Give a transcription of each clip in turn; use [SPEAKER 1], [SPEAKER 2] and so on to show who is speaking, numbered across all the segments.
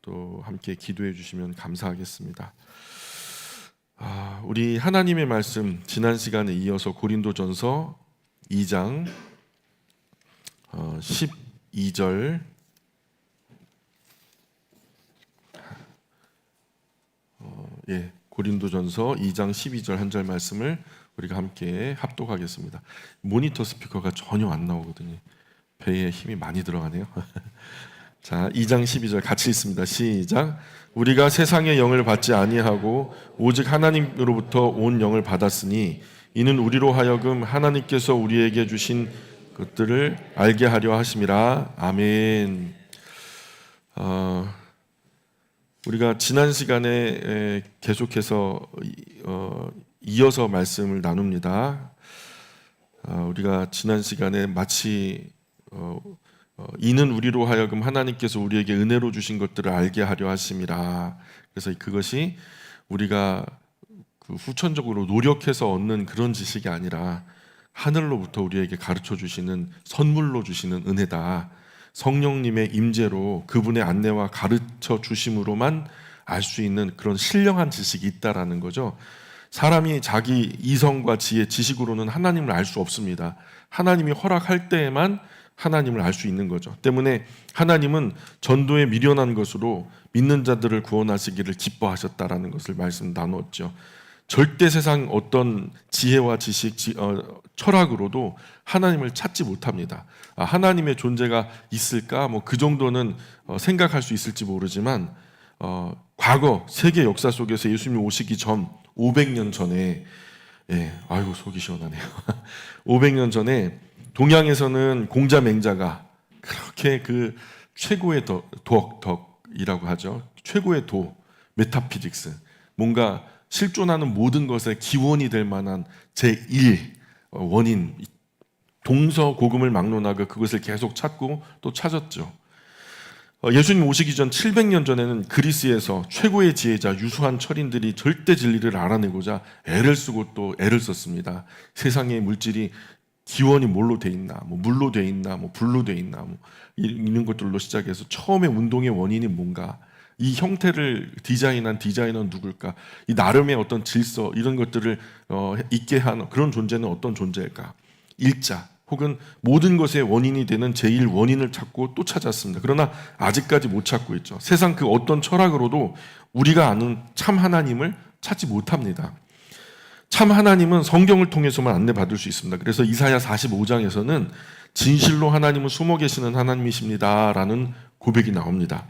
[SPEAKER 1] 또 함께 기도해 주시면 감사하겠습니다. 우리 하나님의 말씀 지난 시간에 이어서 고린도전서 2장 12절 고린도전서 2장 12절 한 절 말씀을 우리가 함께 합독하겠습니다. 모니터 스피커가 전혀 안 나오거든요. 배에 힘이 많이 들어가네요. 자, 2장 12절 같이 읽습니다. 시작. 우리가 세상의 영을 받지 아니하고 오직 하나님으로부터 온 영을 받았으니 이는 우리로 하여금 하나님께서 우리에게 주신 것들을 알게 하려 하심이라. 아멘. 우리가 지난 시간에 계속해서 이어서 말씀을 나눕니다. 우리가 지난 시간에 마치 이는 우리로 하여금 하나님께서 우리에게 은혜로 주신 것들을 알게 하려 하심이라. 그래서 그것이 우리가 후천적으로 노력해서 얻는 그런 지식이 아니라 하늘로부터 우리에게 가르쳐 주시는 선물로 주시는 은혜다. 성령님의 임재로 그분의 안내와 가르쳐 주심으로만 알 수 있는 그런 신령한 지식이 있다라는 거죠. 사람이 자기 이성과 지혜, 지식으로는 하나님을 알 수 없습니다. 하나님이 허락할 때에만 하나님을 알 수 있는 거죠. 때문에 하나님은 전도에 미련한 것으로 믿는 자들을 구원하시기를 기뻐하셨다라는 것을 말씀 나누었죠. 절대 세상 어떤 지혜와 지식, 철학으로도 하나님을 찾지 못합니다. 하나님의 존재가 있을까? 그 정도는 생각할 수 있을지 모르지만 과거 세계 역사 속에서 예수님이 오시기 전 500년 전에 아이고 속이 시원하네요. 500년 전에 동양에서는 공자 맹자가 그렇게 그 최고의 덕이라고 하죠. 최고의 도, 메타피직스, 뭔가 실존하는 모든 것의 기원이 될 만한 제1 원인, 동서고금을 막론하고 그것을 계속 찾고 또 찾았죠. 예수님 오시기 전 700년 전에는 그리스에서 최고의 지혜자 유수한 철인들이 절대 진리를 알아내고자 애를 쓰고 또 애를 썼습니다. 세상의 물질이 기원이 뭘로 돼 있나, 물로 돼 있나, 불로 돼 있나, 이런 것들로 시작해서 처음에 운동의 원인이 뭔가, 이 형태를 디자인한 디자이너는 누굴까, 이 나름의 어떤 질서 이런 것들을 있게 한 그런 존재는 어떤 존재일까, 일자 혹은 모든 것의 원인이 되는 제1 원인을 찾고 또 찾았습니다. 그러나 아직까지 못 찾고 있죠. 세상 그 어떤 철학으로도 우리가 아는 참 하나님을 찾지 못합니다. 참 하나님은 성경을 통해서만 안내받을 수 있습니다. 그래서 이사야 45장에서는 진실로 하나님은 숨어 계시는 하나님이십니다 라는 고백이 나옵니다.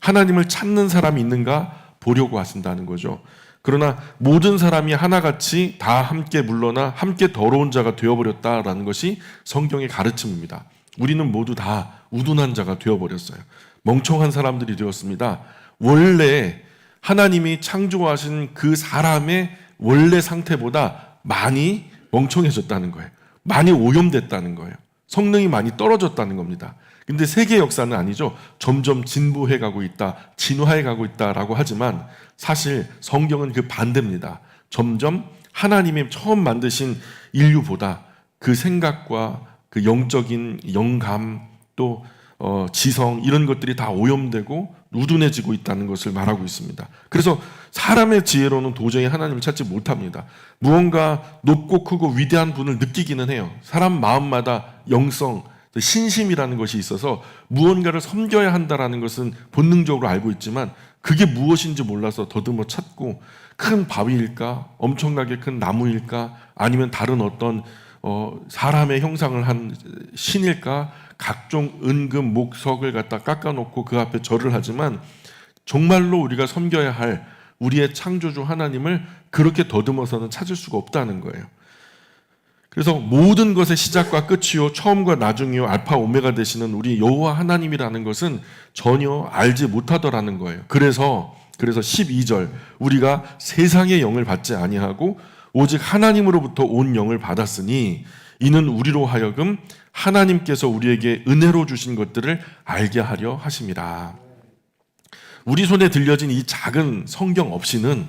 [SPEAKER 1] 하나님을 찾는 사람이 있는가 보려고 하신다는 거죠. 그러나 모든 사람이 하나같이 다 함께 물러나 함께 더러운 자가 되어버렸다라는 것이 성경의 가르침입니다. 우리는 모두 다 우둔한 자가 되어버렸어요. 멍청한 사람들이 되었습니다. 원래 하나님이 창조하신 그 사람의 원래 상태보다 많이 멍청해졌다는 거예요. 많이 오염됐다는 거예요. 성능이 많이 떨어졌다는 겁니다. 근데 세계 역사는 아니죠. 점점 진보해 가고 있다, 진화해 가고 있다라고 하지만 사실 성경은 그 반대입니다. 점점 하나님이 처음 만드신 인류보다 그 생각과 그 영적인 영감 또 지성 이런 것들이 다 오염되고 우둔해지고 있다는 것을 말하고 있습니다. 그래서 사람의 지혜로는 도저히 하나님을 찾지 못합니다. 무언가 높고 크고 위대한 분을 느끼기는 해요. 사람 마음마다 영성, 신심이라는 것이 있어서 무언가를 섬겨야 한다는 것은 본능적으로 알고 있지만 그게 무엇인지 몰라서 더듬어 찾고, 큰 바위일까? 엄청나게 큰 나무일까? 아니면 다른 어떤 사람의 형상을 한 신일까? 각종 은금, 목석을 갖다 깎아놓고 그 앞에 절을 하지만 정말로 우리가 섬겨야 할 우리의 창조주 하나님을 그렇게 더듬어서는 찾을 수가 없다는 거예요. 그래서 모든 것의 시작과 끝이요 처음과 나중이요 알파 오메가 되시는 우리 여호와 하나님이라는 것은 전혀 알지 못하더라는 거예요. 그래서 12절 우리가 세상의 영을 받지 아니하고 오직 하나님으로부터 온 영을 받았으니 이는 우리로 하여금 하나님께서 우리에게 은혜로 주신 것들을 알게 하려 하심이라. 우리 손에 들려진 이 작은 성경 없이는,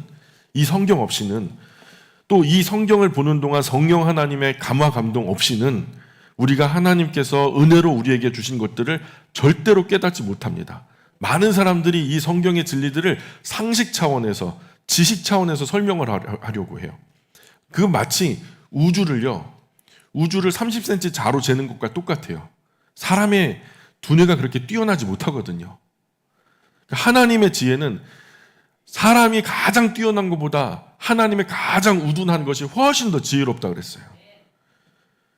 [SPEAKER 1] 이 성경 없이는, 또 이 성경을 보는 동안 성령 하나님의 감화 감동 없이는 우리가 하나님께서 은혜로 우리에게 주신 것들을 절대로 깨닫지 못합니다. 많은 사람들이 이 성경의 진리들을 상식 차원에서, 지식 차원에서 설명을 하려고 해요. 그 마치 우주를 30cm 자로 재는 것과 똑같아요. 사람의 두뇌가 그렇게 뛰어나지 못하거든요. 하나님의 지혜는 사람이 가장 뛰어난 것보다 하나님의 가장 우둔한 것이 훨씬 더 지혜롭다 그랬어요.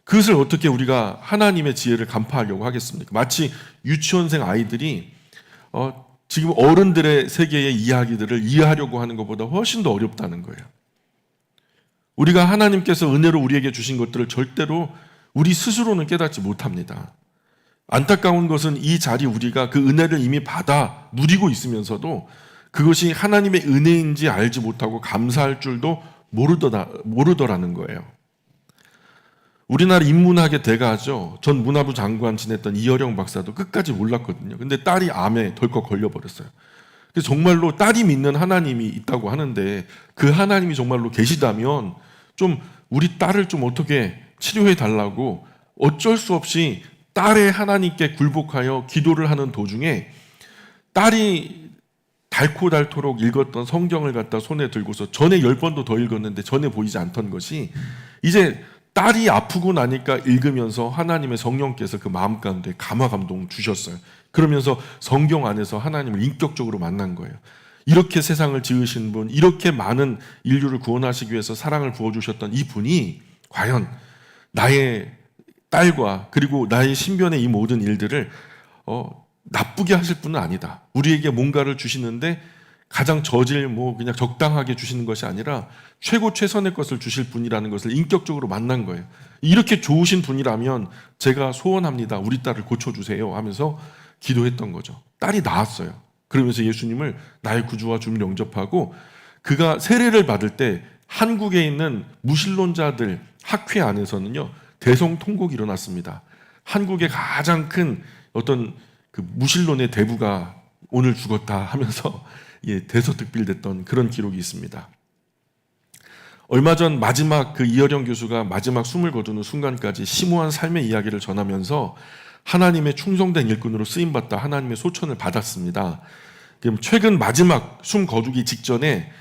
[SPEAKER 1] 그것을 어떻게 우리가 하나님의 지혜를 간파하려고 하겠습니까? 마치 유치원생 아이들이 지금 어른들의 세계의 이야기들을 이해하려고 하는 것보다 훨씬 더 어렵다는 거예요. 우리가 하나님께서 은혜로 우리에게 주신 것들을 절대로 우리 스스로는 깨닫지 못합니다. 안타까운 것은 이 자리 우리가 그 은혜를 이미 받아 누리고 있으면서도 그것이 하나님의 은혜인지 알지 못하고 감사할 줄도 모르더라는 거예요. 우리나라 인문학의 대가죠. 전 문화부 장관 지냈던 이어령 박사도 끝까지 몰랐거든요. 근데 딸이 암에 덜컥 걸려버렸어요. 그래서 정말로 딸이 믿는 하나님이 있다고 하는데 그 하나님이 정말로 계시다면 좀 우리 딸을 좀 어떻게 치료해 달라고 어쩔 수 없이 딸의 하나님께 굴복하여 기도를 하는 도중에 딸이 닳고 읽었던 성경을 갖다 손에 들고서 전에 10번도 더 읽었는데 전에 보이지 않던 것이 이제 딸이 아프고 나니까 읽으면서 하나님의 성령께서 그 마음 가운데 감화 감동 주셨어요. 그러면서 성경 안에서 하나님을 인격적으로 만난 거예요. 이렇게 세상을 지으신 분, 이렇게 많은 인류를 구원하시기 위해서 사랑을 부어주셨던 이 분이 과연 나의 딸과 그리고 나의 신변의 이 모든 일들을 나쁘게 하실 분은 아니다. 우리에게 뭔가를 주시는데 가장 그냥 적당하게 주시는 것이 아니라 최고 최선의 것을 주실 분이라는 것을 인격적으로 만난 거예요. 이렇게 좋으신 분이라면 제가 소원합니다. 우리 딸을 고쳐주세요 하면서 기도했던 거죠. 딸이 나았어요. 그러면서 예수님을 나의 구주와 주를 영접하고 그가 세례를 받을 때 한국에 있는 무신론자들 학회 안에서는요 대성통곡이 일어났습니다. 한국의 가장 큰 어떤 그 무신론의 대부가 오늘 죽었다 하면서 대서특필됐던 그런 기록이 있습니다. 얼마 전 마지막 그 이어령 교수가 마지막 숨을 거두는 순간까지 심오한 삶의 이야기를 전하면서 하나님의 충성된 일꾼으로 쓰임받다 하나님의 소천을 받았습니다. 그럼 최근 마지막 숨 거두기 직전에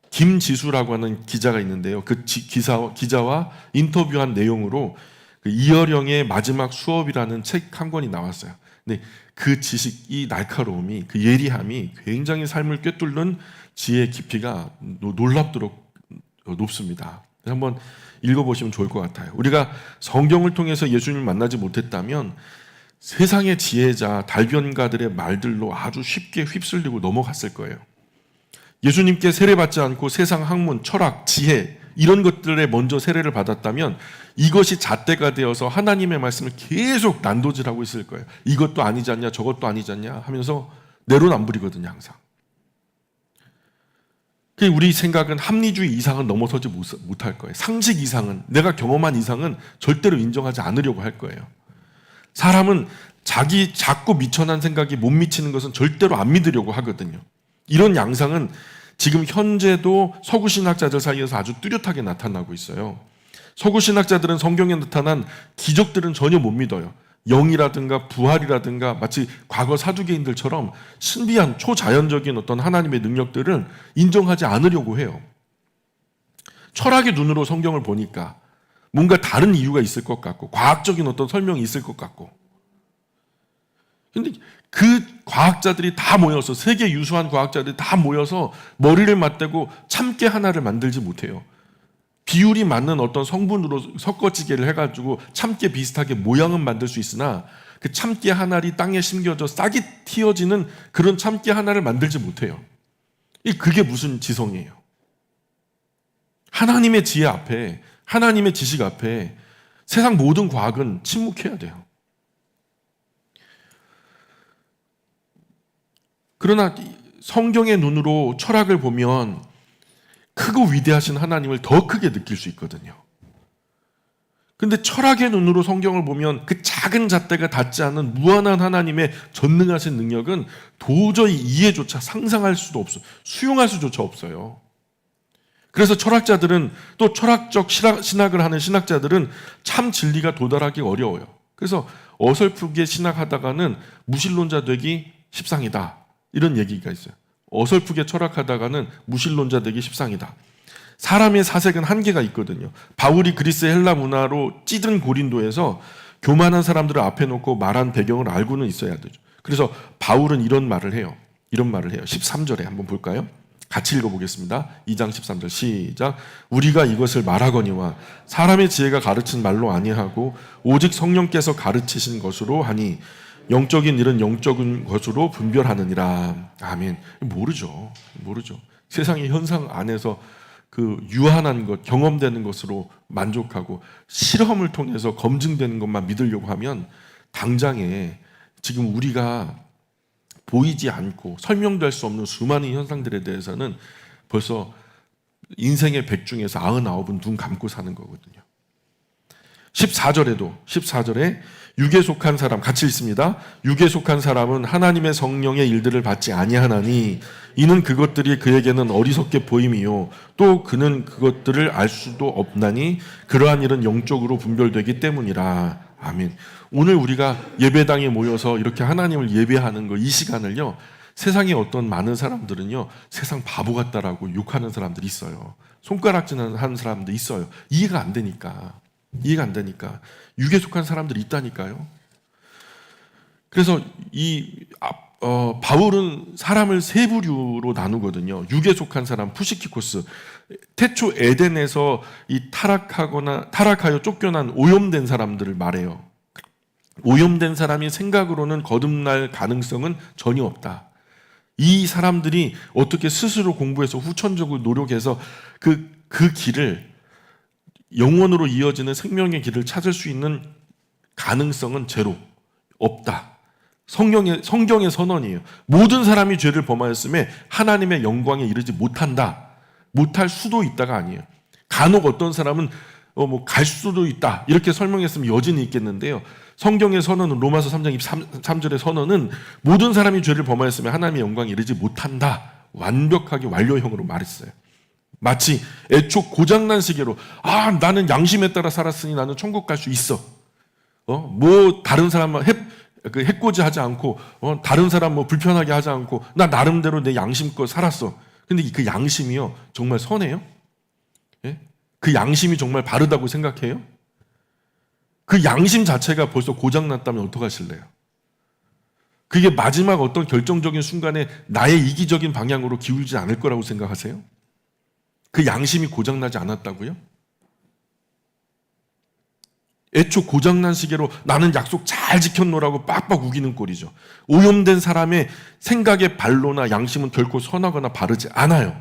[SPEAKER 1] 김지수라고 하는 기자가 있는데요. 그 기자와 인터뷰한 내용으로 그 이어령의 마지막 수업이라는 책 한 권이 나왔어요. 근데 그 지식이 날카로움이 그 예리함이 굉장히 삶을 꿰뚫는 지혜의 깊이가 놀랍도록 높습니다. 한번 읽어보시면 좋을 것 같아요. 우리가 성경을 통해서 예수님을 만나지 못했다면 세상의 지혜자, 달변가들의 말들로 아주 쉽게 휩쓸리고 넘어갔을 거예요. 예수님께 세례받지 않고 세상 학문, 철학, 지혜 이런 것들에 먼저 세례를 받았다면 이것이 잣대가 되어서 하나님의 말씀을 계속 난도질하고 있을 거예요. 이것도 아니지 않냐 저것도 아니지 않냐 하면서 내로남불이거든요 항상. 우리 생각은 합리주의 이상은 넘어서지 못할 거예요. 상식 이상은, 내가 경험한 이상은 절대로 인정하지 않으려고 할 거예요. 사람은 자기 작고 미천한 생각이 못 미치는 것은 절대로 안 믿으려고 하거든요. 이런 양상은 지금 현재도 서구 신학자들 사이에서 아주 뚜렷하게 나타나고 있어요. 서구 신학자들은 성경에 나타난 기적들은 전혀 못 믿어요. 영이라든가 부활이라든가 마치 과거 사두개인들처럼 신비한 초자연적인 어떤 하나님의 능력들을 인정하지 않으려고 해요. 철학의 눈으로 성경을 보니까 뭔가 다른 이유가 있을 것 같고 과학적인 어떤 설명이 있을 것 같고, 근데 그 과학자들이 다 모여서 세계 유수한 과학자들이 다 모여서 머리를 맞대고 참깨 하나를 만들지 못해요. 비율이 맞는 어떤 성분으로 섞어지게를 해가지고 참깨 비슷하게 모양은 만들 수 있으나 그 참깨 하나를 땅에 심겨져 싹이 틔어지는 그런 참깨 하나를 만들지 못해요. 그게 무슨 지성이에요? 하나님의 지혜 앞에, 하나님의 지식 앞에 세상 모든 과학은 침묵해야 돼요. 그러나 성경의 눈으로 철학을 보면 크고 위대하신 하나님을 더 크게 느낄 수 있거든요. 근데 철학의 눈으로 성경을 보면 그 작은 잣대가 닿지 않는 무한한 하나님의 전능하신 능력은 도저히 이해조차 상상할 수도 없어요. 수용할 수조차 없어요. 그래서 철학자들은, 또 철학적 신학을 하는 신학자들은 참 진리가 도달하기 어려워요. 그래서 어설프게 신학하다가는 무신론자 되기 십상이다. 이런 얘기가 있어요. 어설프게 철학하다가는 무신론자 되기 십상이다. 사람의 사색은 한계가 있거든요. 바울이 그리스 헬라 문화로 찌든 고린도에서 교만한 사람들을 앞에 놓고 말한 배경을 알고는 있어야 되죠. 그래서 바울은 이런 말을 해요. 13절에 한번 볼까요? 같이 읽어보겠습니다. 2장 13절 시작. 우리가 이것을 말하거니와 사람의 지혜가 가르친 말로 아니하고 오직 성령께서 가르치신 것으로 하니 영적인 일은 영적인 것으로 분별하느니라. 아멘. 모르죠. 세상의 현상 안에서 그 유한한 것, 경험되는 것으로 만족하고 실험을 통해서 검증되는 것만 믿으려고 하면 당장에 지금 우리가 보이지 않고 설명될 수 없는 수많은 현상들에 대해서는 벌써 인생의 100 중에서 99은 눈 감고 사는 거거든요. 14절에 육에 속한 사람 같이 읽습니다. 육에 속한 사람은 하나님의 성령의 일들을 받지 아니하나니 이는 그것들이 그에게는 어리석게 보임이요 또 그는 그것들을 알 수도 없나니 그러한 일은 영적으로 분별되기 때문이라. 아멘. 오늘 우리가 예배당에 모여서 이렇게 하나님을 예배하는 거, 이 시간을요, 세상에 어떤 많은 사람들은요, 세상 바보 같다라고 욕하는 사람들이 있어요. 손가락질하는 사람도 있어요. 이해가 안 되니까. 육에 속한 사람들이 있다니까요. 그래서 바울은 사람을 세 부류로 나누거든요. 육에 속한 사람, 푸시키코스. 태초 에덴에서 타락하여 쫓겨난 오염된 사람들을 말해요. 오염된 사람이 생각으로는 거듭날 가능성은 전혀 없다. 이 사람들이 어떻게 스스로 공부해서 후천적으로 노력해서 그 길을 영원으로 이어지는 생명의 길을 찾을 수 있는 가능성은 제로, 없다. 성경의 선언이에요. 모든 사람이 죄를 범하였음에 하나님의 영광에 이르지 못한다. 못할 수도 있다가 아니에요. 간혹 어떤 사람은 갈 수도 있다. 이렇게 설명했으면 여진이 있겠는데요. 성경의 선언은 로마서 3장 23절의 선언은 모든 사람이 죄를 범하였으면 하나님의 영광에 이르지 못한다. 완벽하게 완료형으로 말했어요. 마치 애초 고장난 시계로 나는 양심에 따라 살았으니 나는 천국 갈 수 있어. 다른 사람만 해코지하지 않고 다른 사람 불편하게 하지 않고 나 나름대로 내 양심껏 살았어. 근데 그 양심이요 정말 선해요? 예? 그 양심이 정말 바르다고 생각해요? 그 양심 자체가 벌써 고장났다면 어떡하실래요? 그게 마지막 어떤 결정적인 순간에 나의 이기적인 방향으로 기울지 않을 거라고 생각하세요? 그 양심이 고장나지 않았다고요? 애초 고장난 시계로 나는 약속 잘 지켰노라고 빡빡 우기는 꼴이죠. 오염된 사람의 생각의 발로나 양심은 결코 선하거나 바르지 않아요.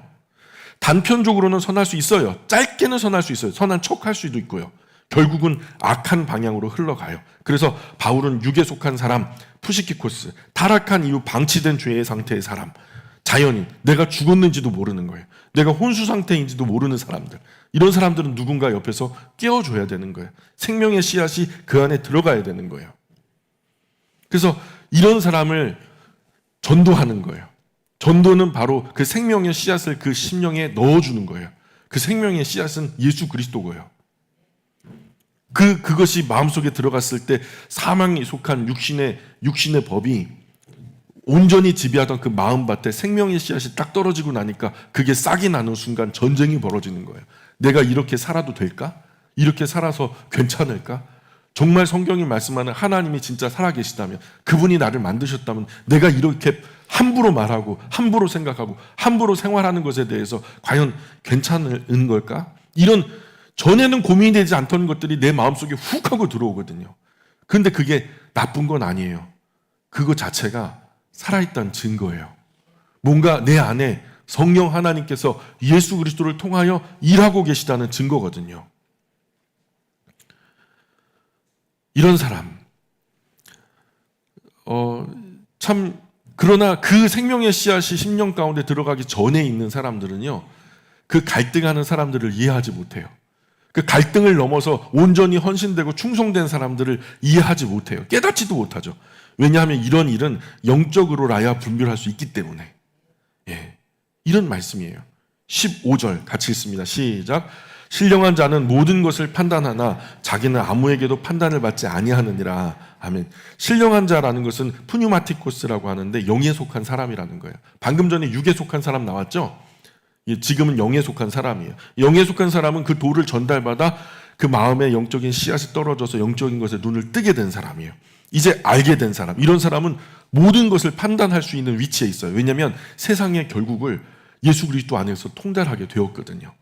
[SPEAKER 1] 단편적으로는 선할 수 있어요. 짧게는 선할 수 있어요. 선한 척할 수도 있고요. 결국은 악한 방향으로 흘러가요. 그래서 바울은 육에 속한 사람, 푸시키코스, 타락한 이후 방치된 죄의 상태의 사람, 자연인, 내가 죽었는지도 모르는 거예요. 내가 혼수 상태인지도 모르는 사람들. 이런 사람들은 누군가 옆에서 깨워줘야 되는 거예요. 생명의 씨앗이 그 안에 들어가야 되는 거예요. 그래서 이런 사람을 전도하는 거예요. 전도는 바로 그 생명의 씨앗을 그 심령에 넣어주는 거예요. 그 생명의 씨앗은 예수 그리스도고요. 그것이 마음속에 들어갔을 때 사망에 속한 육신의 법이 온전히 지배하던 그 마음밭에 생명의 씨앗이 딱 떨어지고 나니까 그게 싹이 나는 순간 전쟁이 벌어지는 거예요. 내가 이렇게 살아도 될까? 이렇게 살아서 괜찮을까? 정말 성경이 말씀하는 하나님이 진짜 살아계시다면, 그분이 나를 만드셨다면 내가 이렇게 함부로 말하고 함부로 생각하고 함부로 생활하는 것에 대해서 과연 괜찮은 걸까? 이런 전에는 고민이 되지 않던 것들이 내 마음속에 훅 하고 들어오거든요. 그런데 그게 나쁜 건 아니에요. 그거 자체가 살아있다는 증거예요. 뭔가 내 안에 성령 하나님께서 예수 그리스도를 통하여 일하고 계시다는 증거거든요. 이런 사람, 그러나 그 생명의 씨앗이 심령 가운데 들어가기 전에 있는 사람들은요, 그 갈등하는 사람들을 이해하지 못해요. 그 갈등을 넘어서 온전히 헌신되고 충성된 사람들을 이해하지 못해요. 깨닫지도 못하죠. 왜냐하면 이런 일은 영적으로라야 분별할 수 있기 때문에. 예, 이런 말씀이에요. 15절 같이 읽습니다. 시작. 신령한 자는 모든 것을 판단하나 자기는 아무에게도 판단을 받지 아니하느니라. 아멘. 신령한 자라는 것은 푸뉴마티코스라고 하는데 영에 속한 사람이라는 거예요. 방금 전에 육에 속한 사람 나왔죠? 지금은 영에 속한 사람이에요. 영에 속한 사람은 그 도를 전달받아 그 마음에 영적인 씨앗이 떨어져서 영적인 것에 눈을 뜨게 된 사람이에요. 이제 알게 된 사람. 이런 사람은 모든 것을 판단할 수 있는 위치에 있어요. 왜냐하면 세상의 결국을 예수 그리스도 안에서 통달하게 되었거든요.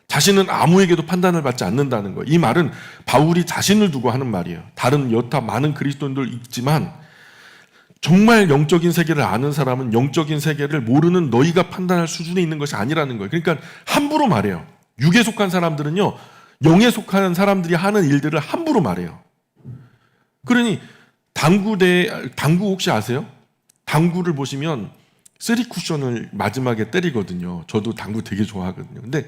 [SPEAKER 1] 자신은 아무에게도 판단을 받지 않는다는 거예요. 이 말은 바울이 자신을 두고 하는 말이에요. 다른 여타 많은 그리스도인들 있지만 정말 영적인 세계를 아는 사람은 영적인 세계를 모르는 너희가 판단할 수준에 있는 것이 아니라는 거예요. 그러니까 함부로 말해요. 육에 속한 사람들은요, 영에 속한 사람들이 하는 일들을 함부로 말해요. 그러니 당구 혹시 아세요? 당구를 보시면 3쿠션을 마지막에 때리거든요. 저도 당구 되게 좋아하거든요. 근데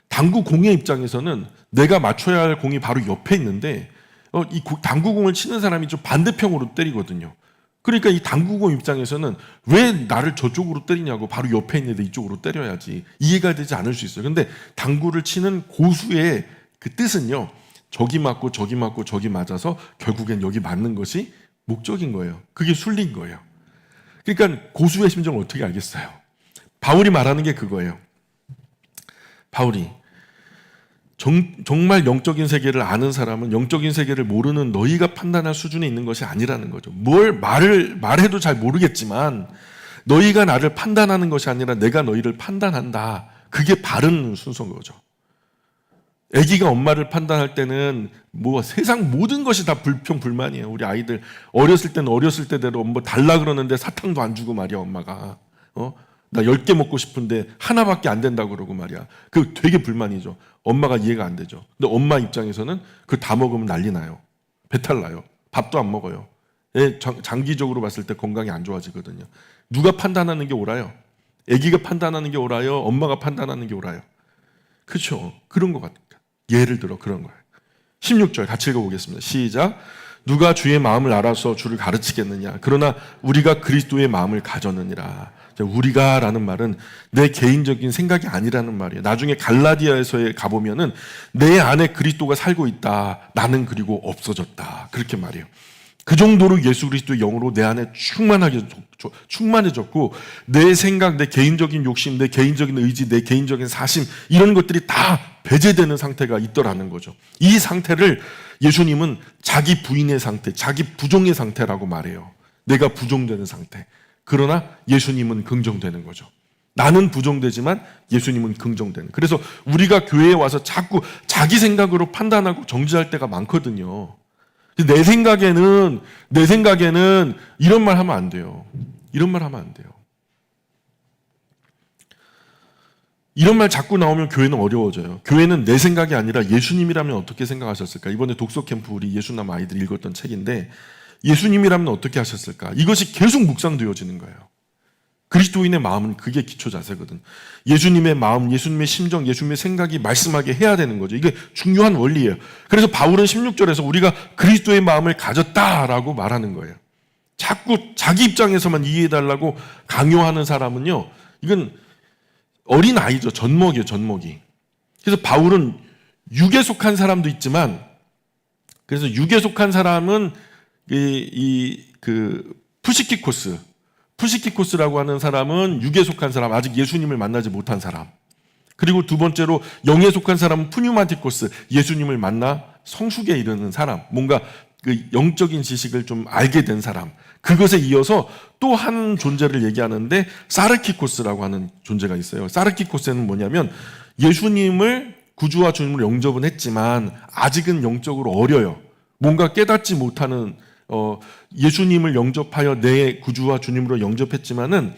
[SPEAKER 1] 당구 공의 입장에서는 내가 맞춰야 할 공이 바로 옆에 있는데 이 당구공을 치는 사람이 좀 반대편으로 때리거든요. 그러니까 이 당구공 입장에서는 왜 나를 저쪽으로 때리냐고, 바로 옆에 있는데 이쪽으로 때려야지, 이해가 되지 않을 수 있어요. 근데 당구를 치는 고수의 그 뜻은요, 저기 맞고 저기 맞고 저기 맞아서 결국엔 여기 맞는 것이 목적인 거예요. 그게 순리인 거예요. 그러니까 고수의 심정을 어떻게 알겠어요? 바울이 말하는 게 그거예요. 바울이 정말 영적인 세계를 아는 사람은 영적인 세계를 모르는 너희가 판단할 수준에 있는 것이 아니라는 거죠. 뭘 말해도 잘 모르겠지만 너희가 나를 판단하는 것이 아니라 내가 너희를 판단한다. 그게 바른 순서인 거죠. 아기가 엄마를 판단할 때는 뭐 세상 모든 것이 다 불평불만이에요. 우리 아이들 어렸을 때는 어렸을 때대로 뭐 달라 그러는데 사탕도 안 주고 말이야, 엄마가. 나 10개 먹고 싶은데 하나밖에 안 된다고 그러고 말이야. 그 되게 불만이죠. 엄마가 이해가 안 되죠. 근데 엄마 입장에서는 그걸 다 먹으면 난리 나요. 배탈 나요. 밥도 안 먹어요. 장기적으로 봤을 때 건강이 안 좋아지거든요. 누가 판단하는 게 옳아요? 아기가 판단하는 게 옳아요? 엄마가 판단하는 게 옳아요? 그렇죠. 그런 것 같아요. 예를 들어 그런 거예요. 16절 같이 읽어보겠습니다. 시작. 누가 주의 마음을 알아서 주를 가르치겠느냐. 그러나 우리가 그리스도의 마음을 가졌느니라. 우리가 라는 말은 내 개인적인 생각이 아니라는 말이에요. 나중에 갈라디아에서 가보면은 내 안에 그리스도가 살고 있다. 나는 그리고 없어졌다. 그렇게 말해요. 그 정도로 예수 그리스도의 영으로 내 안에 충만해졌고 내 생각, 내 개인적인 욕심, 내 개인적인 의지, 내 개인적인 사심 이런 것들이 다 배제되는 상태가 있더라는 거죠. 이 상태를 예수님은 자기 부인의 상태, 자기 부종의 상태라고 말해요. 내가 부종되는 상태. 그러나 예수님은 긍정되는 거죠. 나는 부정되지만 예수님은 긍정되는. 그래서 우리가 교회에 와서 자꾸 자기 생각으로 판단하고 정지할 때가 많거든요. 내 생각에는 이런 말 하면 안 돼요. 이런 말 하면 안 돼요. 이런 말 자꾸 나오면 교회는 어려워져요. 교회는 내 생각이 아니라 예수님이라면 어떻게 생각하셨을까? 이번에 독서 캠프 우리 예수남 아이들이 읽었던 책인데 예수님이라면 어떻게 하셨을까? 이것이 계속 묵상되어지는 거예요. 그리스도인의 마음은 그게 기초 자세거든. 예수님의 마음, 예수님의 심정, 예수님의 생각이 말씀하게 해야 되는 거죠. 이게 중요한 원리예요. 그래서 바울은 16절에서 우리가 그리스도의 마음을 가졌다라고 말하는 거예요. 자꾸 자기 입장에서만 이해해달라고 강요하는 사람은요, 이건 어린 아이죠. 젖먹이에요, 젖먹이. 그래서 바울은 육에 속한 사람도 있지만, 그래서 육에 속한 사람은 푸시키코스라고 하는 사람은 육에 속한 사람, 아직 예수님을 만나지 못한 사람. 그리고 두 번째로 영에 속한 사람은 푸뉴마티코스, 예수님을 만나 성숙에 이르는 사람, 뭔가 그 영적인 지식을 좀 알게 된 사람. 그것에 이어서 또 한 존재를 얘기하는데 사르키코스라고 하는 존재가 있어요. 사르키코스는 뭐냐면 예수님을 구주와 주님으로 영접은 했지만 아직은 영적으로 어려요. 뭔가 깨닫지 못하는 예수님을 영접하여 내 구주와 주님으로 영접했지만은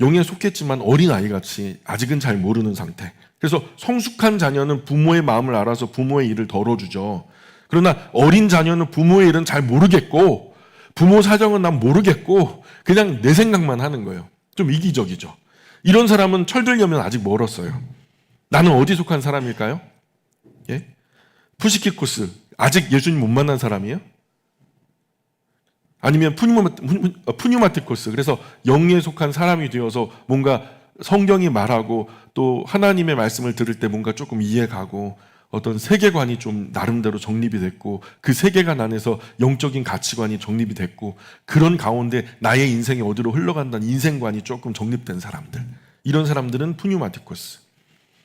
[SPEAKER 1] 영에 속했지만 어린아이같이 아직은 잘 모르는 상태. 그래서 성숙한 자녀는 부모의 마음을 알아서 부모의 일을 덜어주죠. 그러나 어린 자녀는 부모의 일은 잘 모르겠고 부모 사정은 난 모르겠고 그냥 내 생각만 하는 거예요. 좀 이기적이죠. 이런 사람은 철들려면 아직 멀었어요. 나는 어디 속한 사람일까요? 예? 푸시키코스, 아직 예수님 못 만난 사람이에요? 아니면 푸뉴마티코스, 그래서 영에 속한 사람이 되어서 뭔가 성경이 말하고 또 하나님의 말씀을 들을 때 뭔가 조금 이해가고 어떤 세계관이 좀 나름대로 정립이 됐고 그 세계관 안에서 영적인 가치관이 정립이 됐고 그런 가운데 나의 인생이 어디로 흘러간다는 인생관이 조금 정립된 사람들, 이런 사람들은 푸뉴마티코스.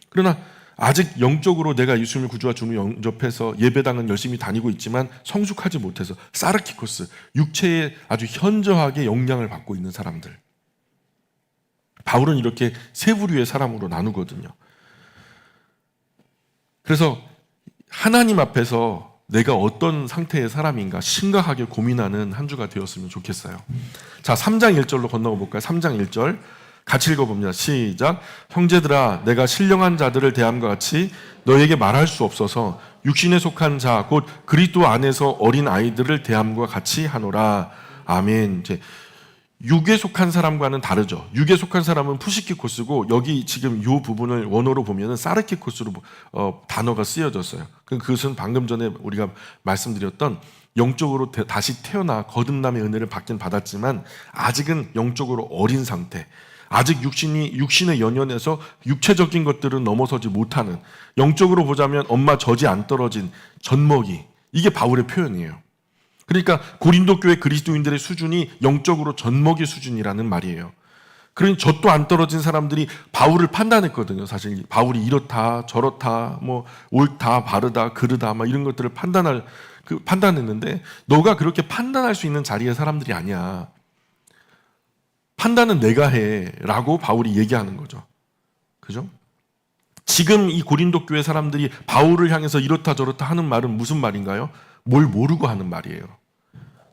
[SPEAKER 1] 그러나 아직 영적으로 내가 예수님을 구주와 주로 영접해서 예배당은 열심히 다니고 있지만 성숙하지 못해서 사르키코스, 육체에 아주 현저하게 영향을 받고 있는 사람들. 바울은 이렇게 세 부류의 사람으로 나누거든요. 그래서 하나님 앞에서 내가 어떤 상태의 사람인가 심각하게 고민하는 한 주가 되었으면 좋겠어요. 자, 3장 1절로 건너가 볼까요? 3장 1절 같이 읽어봅니다. 시작. 형제들아, 내가 신령한 자들을 대함과 같이 너에게 말할 수 없어서 육신에 속한 자 곧 그리스도 안에서 어린 아이들을 대함과 같이 하노라. 아멘. 이제 육에 속한 사람과는 다르죠. 육에 속한 사람은 푸시키코스고 여기 지금 이 부분을 원어로 보면은 사르키코스로 단어가 쓰여졌어요. 그것은 방금 전에 우리가 말씀드렸던 영적으로 다시 태어나 거듭남의 은혜를 받긴 받았지만 아직은 영적으로 어린 상태. 아직 육신의 연연에서 육체적인 것들은 넘어서지 못하는, 영적으로 보자면 엄마 젖이 안 떨어진 젖먹이, 이게 바울의 표현이에요. 그러니까 고린도 교회 그리스도인들의 수준이 영적으로 젖먹이 수준이라는 말이에요. 그러니 젖도 안 떨어진 사람들이 바울을 판단했거든요. 사실 바울이 이렇다 저렇다 뭐 옳다 바르다 그르다 막 이런 것들을 판단했는데 너가 그렇게 판단할 수 있는 자리의 사람들이 아니야. 판단은 내가 해라고 바울이 얘기하는 거죠. 그죠? 지금 이 고린도 교회 사람들이 바울을 향해서 이렇다 저렇다 하는 말은 무슨 말인가요? 뭘 모르고 하는 말이에요.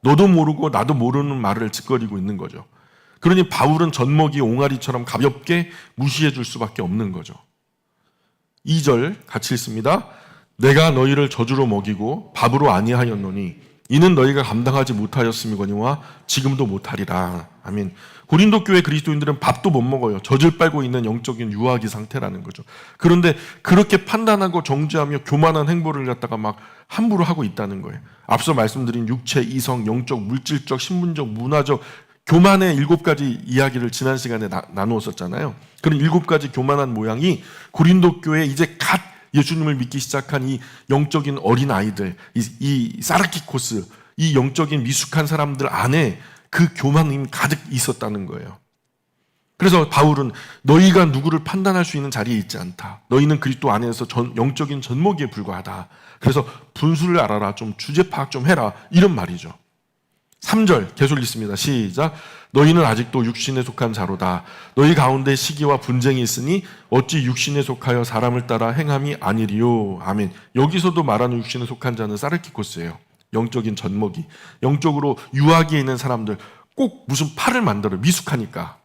[SPEAKER 1] 너도 모르고 나도 모르는 말을 짓거리고 있는 거죠. 그러니 바울은 젖먹이 옹알이처럼 가볍게 무시해 줄 수밖에 없는 거죠. 2절 같이 읽습니다. 내가 너희를 젖으로 먹이고 밥으로 아니하였노니 이는 너희가 감당하지 못하였음이거니와 지금도 못하리라. 아멘. 고린도 교회 그리스도인들은 밥도 못 먹어요. 젖을 빨고 있는 영적인 유아기 상태라는 거죠. 그런데 그렇게 판단하고 정죄하며 교만한 행보를 갖다가 막 함부로 하고 있다는 거예요. 앞서 말씀드린 육체, 이성, 영적, 물질적, 신분적, 문화적 교만의 7가지 이야기를 지난 시간에 나누었었잖아요. 그런 7가지 교만한 모양이 고린도 교회에 이제 갓 예수님을 믿기 시작한 이 영적인 어린 아이들, 이 사르키코스, 이 영적인 미숙한 사람들 안에 그 교만이 가득 있었다는 거예요. 그래서 바울은 너희가 누구를 판단할 수 있는 자리에 있지 않다. 너희는 그리스도 안에서 영적인 젖먹이에 불과하다. 그래서 분수를 알아라. 좀 주제 파악 좀 해라. 이런 말이죠. 3절 계속 읽습니다. 시작. 너희는 아직도 육신에 속한 자로다. 너희 가운데 시기와 분쟁이 있으니 어찌 육신에 속하여 사람을 따라 행함이 아니리요. 아멘. 여기서도 말하는 육신에 속한 자는 사르키코스예요. 영적인 젖먹이. 영적으로 유아기에 있는 사람들 꼭 무슨 팔을 만들어. 미숙하니까.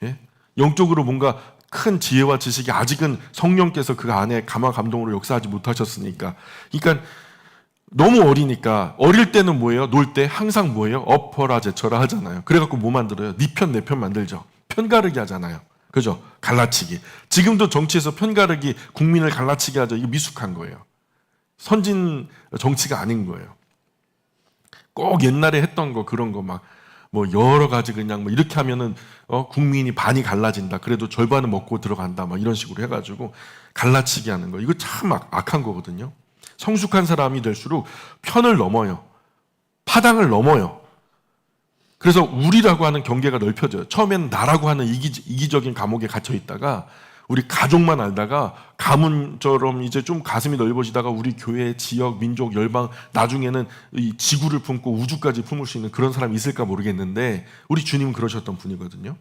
[SPEAKER 1] 예? 영적으로 뭔가 큰 지혜와 지식이 아직은 성령께서 그 안에 감화 감동으로 역사하지 못하셨으니까. 그러니까 너무 어리니까 어릴 때는 뭐예요? 놀 때 항상 뭐예요? 엎어라 제쳐라 하잖아요. 그래갖고 뭐 만들어요? 네 편 내 편 만들죠. 편가르기 하잖아요. 그죠? 갈라치기. 지금도 정치에서 편가르기, 국민을 갈라치기 하죠. 이거 미숙한 거예요. 선진 정치가 아닌 거예요. 꼭 옛날에 했던 거 그런 거 막 뭐 여러 가지 그냥 뭐 이렇게 하면은 국민이 반이 갈라진다. 그래도 절반은 먹고 들어간다. 막 이런 식으로 해가지고 갈라치기 하는 거. 이거 참 악한 거거든요. 성숙한 사람이 될수록 편을 넘어요. 파당을 넘어요. 그래서 우리라고 하는 경계가 넓혀져요. 처음에는 나라고 하는 이기적인 감옥에 갇혀 있다가 우리 가족만 알다가 가문처럼 이제 좀 가슴이 넓어지다가 우리 교회, 지역, 민족, 열방 나중에는 이 지구를 품고 우주까지 품을 수 있는 그런 사람이 있을까 모르겠는데 우리 주님은 그러셨던 분이거든요.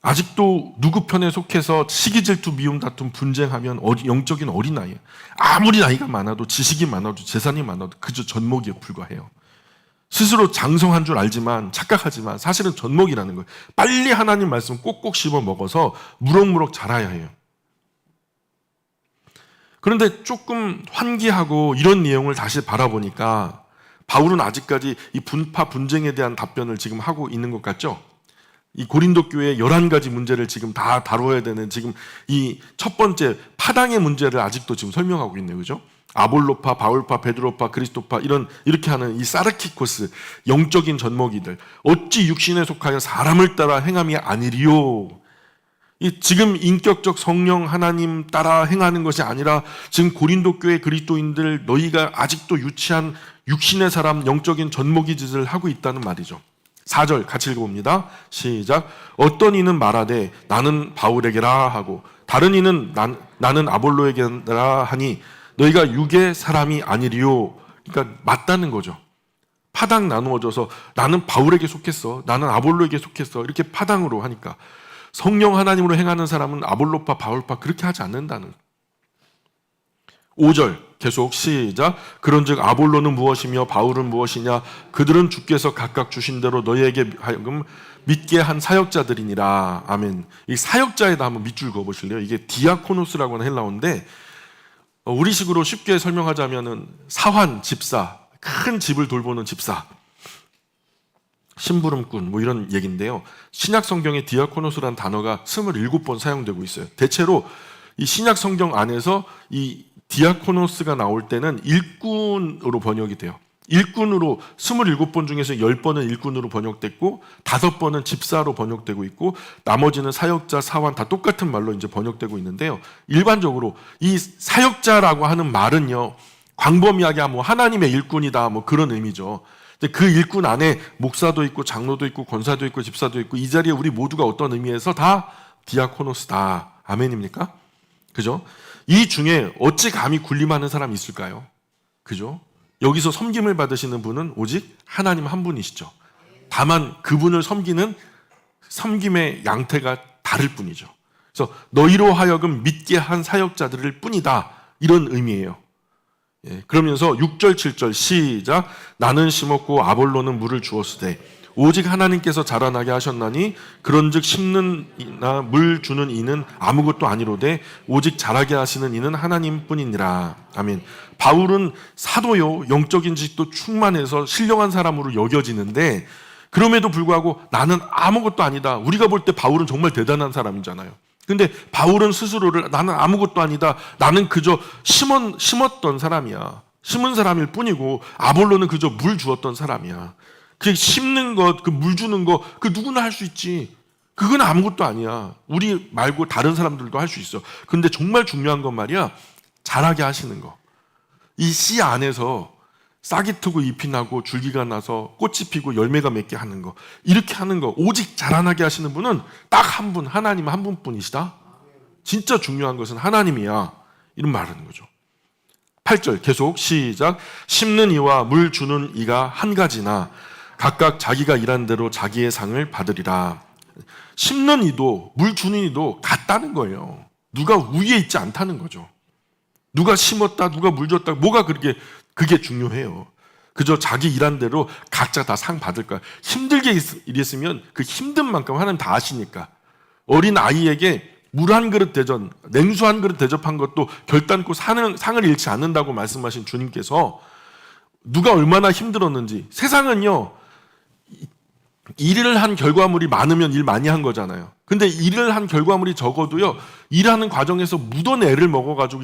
[SPEAKER 1] 아직도 누구 편에 속해서 시기 질투 미움 다툼 분쟁하면 영적인 어린아이예요. 아무리 나이가 많아도 지식이 많아도 재산이 많아도 그저 젖먹이에 불과해요. 스스로 장성한 줄 알지만 착각하지만 사실은 젖먹이라는 거예요. 빨리 하나님 말씀 꼭꼭 씹어 먹어서 무럭무럭 자라야 해요. 그런데 조금 환기하고 이런 내용을 다시 바라보니까 바울은 아직까지 이 분파 분쟁에 대한 답변을 지금 하고 있는 것 같죠? 이 고린도 교회의 11가지 문제를 지금 다 다뤄야 되는 지금 이 첫 번째 파당의 문제를 아직도 지금 설명하고 있네요. 그죠? 아볼로파, 바울파, 베드로파, 그리스도파 이렇게 하는 이 사르키코스 영적인 젖먹이들 어찌 육신에 속하여 사람을 따라 행함이 아니리요. 지금 인격적 성령 하나님 따라 행하는 것이 아니라 지금 고린도 교회 그리스도인들 너희가 아직도 유치한 육신의 사람 영적인 젖먹이 짓을 하고 있다는 말이죠. 4절 같이 읽어봅니다. 시작. 어떤 이는 말하되 나는 바울에게라 하고 다른 이는 나는 아볼로에게라 하니 너희가 육의 사람이 아니리요. 그러니까 맞다는 거죠. 파당 나누어져서 나는 바울에게 속했어, 나는 아볼로에게 속했어, 이렇게 파당으로 하니까 성령 하나님으로 행하는 사람은 아볼로파 바울파 그렇게 하지 않는다는. 5절 계속 시작. 그런즉 아볼로는 무엇이며 바울은 무엇이냐? 그들은 주께서 각각 주신 대로 너희에게 하여금 믿게 한 사역자들이니라. 아멘. 이 사역자에다 한번 밑줄 그어보실래요? 이게 디아코노스라고 하는 헬라어인데 우리식으로 쉽게 설명하자면은 사환, 집사, 큰 집을 돌보는 집사, 심부름꾼 뭐 이런 얘기인데요. 신약 성경에 디아코노스라는 단어가 27번 사용되고 있어요. 대체로 이 신약 성경 안에서 이 디아코노스가 나올 때는 일꾼으로 번역이 돼요. 일꾼으로 27번 중에서 10번은 일꾼으로 번역됐고 5번은 집사로 번역되고 있고 나머지는 사역자, 사환 다 똑같은 말로 이제 번역되고 있는데요. 일반적으로 이 사역자라고 하는 말은요, 광범위하게 뭐 하나님의 일꾼이다 뭐 그런 의미죠. 그 일꾼 안에 목사도 있고 장로도 있고 권사도 있고 집사도 있고 이 자리에 우리 모두가 어떤 의미에서 다 디아코노스다. 아멘입니까? 그죠? 이 중에 어찌 감히 군림하는 사람이 있을까요? 그죠? 여기서 섬김을 받으시는 분은 오직 하나님 한 분이시죠. 다만 그분을 섬기는 섬김의 양태가 다를 뿐이죠. 그래서 너희로 하여금 믿게 한 사역자들일 뿐이다. 이런 의미예요. 그러면서 6절 7절 시작. 나는 심었고 아볼로는 물을 주었으되 오직 하나님께서 자라나게 하셨나니 그런즉 심는 이나 물 주는 이는 아무것도 아니로되 오직 자라게 하시는 이는 하나님뿐이니라. 아멘. 바울은 사도요, 영적인 지식도 충만해서 신령한 사람으로 여겨지는데 그럼에도 불구하고 나는 아무것도 아니다. 우리가 볼 때 바울은 정말 대단한 사람이잖아요. 근데 바울은 스스로를 나는 아무것도 아니다. 나는 그저 심었던 사람이야. 심은 사람일 뿐이고 아볼로는 그저 물 주었던 사람이야. 그 심는 것, 그 물 주는 것, 그 누구나 할 수 있지. 그건 아무것도 아니야. 우리 말고 다른 사람들도 할 수 있어. 근데 정말 중요한 건 말이야. 자라게 하시는 거. 이 씨 안에서 싹이 트고 잎이 나고 줄기가 나서 꽃이 피고 열매가 맺게 하는 거, 이렇게 하는 거, 오직 자라나게 하시는 분은 딱 한 분, 하나님 한 분뿐이시다. 진짜 중요한 것은 하나님이야. 이런 말하는 거죠. 8절 계속 시작. 심는 이와 물 주는 이가 한 가지나 각각 자기가 일한 대로 자기의 상을 받으리라. 심는 이도 물 주는 이도 같다는 거예요. 누가 위에 있지 않다는 거죠. 누가 심었다, 누가 물 줬다, 뭐가 그게 중요해요. 그저 자기 일한 대로 각자 다 상 받을 거야. 힘들게 일했으면 그 힘든 만큼 하나님 다 아시니까. 어린 아이에게 물 한 그릇 대접, 냉수 한 그릇 대접한 것도 결단코 상을 잃지 않는다고 말씀하신 주님께서 누가 얼마나 힘들었는지. 세상은요, 일을 한 결과물이 많으면 일 많이 한 거잖아요. 근데 일을 한 결과물이 적어도요, 일하는 과정에서 무던 애를 먹어가지고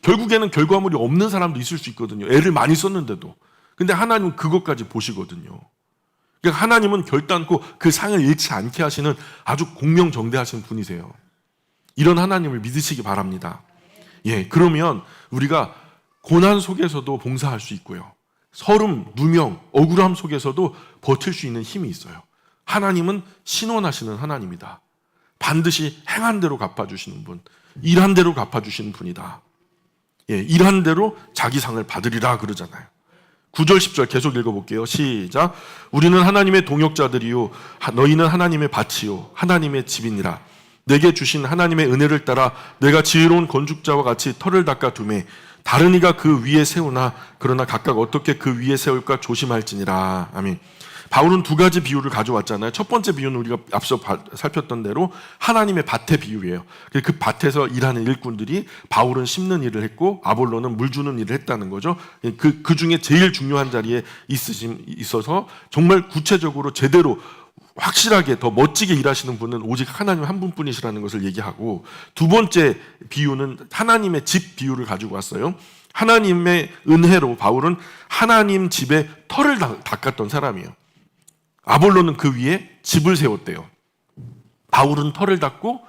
[SPEAKER 1] 결국에는 결과물이 없는 사람도 있을 수 있거든요. 애를 많이 썼는데도. 근데 하나님은 그것까지 보시거든요. 그러니까 하나님은 결단코 그 상을 잃지 않게 하시는 아주 공명정대하신 분이세요. 이런 하나님을 믿으시기 바랍니다. 그러면 우리가 고난 속에서도 봉사할 수 있고요. 서름, 누명, 억울함 속에서도 버틸 수 있는 힘이 있어요. 하나님은 신원하시는 하나님이다. 반드시 행한 대로 갚아주시는 분, 일한 대로 갚아주시는 분이다. 일한 대로 자기 상을 받으리라 그러잖아요. 9절 10절 계속 읽어볼게요. 시작. 우리는 하나님의 동역자들이요 너희는 하나님의 밭이요 하나님의 집이니라. 내게 주신 하나님의 은혜를 따라 내가 지혜로운 건축자와 같이 터를 닦아 두매 다른 이가 그 위에 세우나 그러나 각각 어떻게 그 위에 세울까 조심할지니라. 아멘. 바울은 두 가지 비유를 가져왔잖아요. 첫 번째 비유는 우리가 앞서 살폈던 대로 하나님의 밭의 비유예요. 그 밭에서 일하는 일꾼들이 바울은 심는 일을 했고 아볼로는 물 주는 일을 했다는 거죠. 그 중에 제일 중요한 자리에 있어서 정말 구체적으로 제대로 확실하게 더 멋지게 일하시는 분은 오직 하나님 한 분뿐이시라는 것을 얘기하고, 두 번째 비유는 하나님의 집 비유를 가지고 왔어요. 하나님의 은혜로 바울은 하나님 집에 터를 닦았던 사람이에요. 아볼로는 그 위에 집을 세웠대요. 바울은 터를 닦고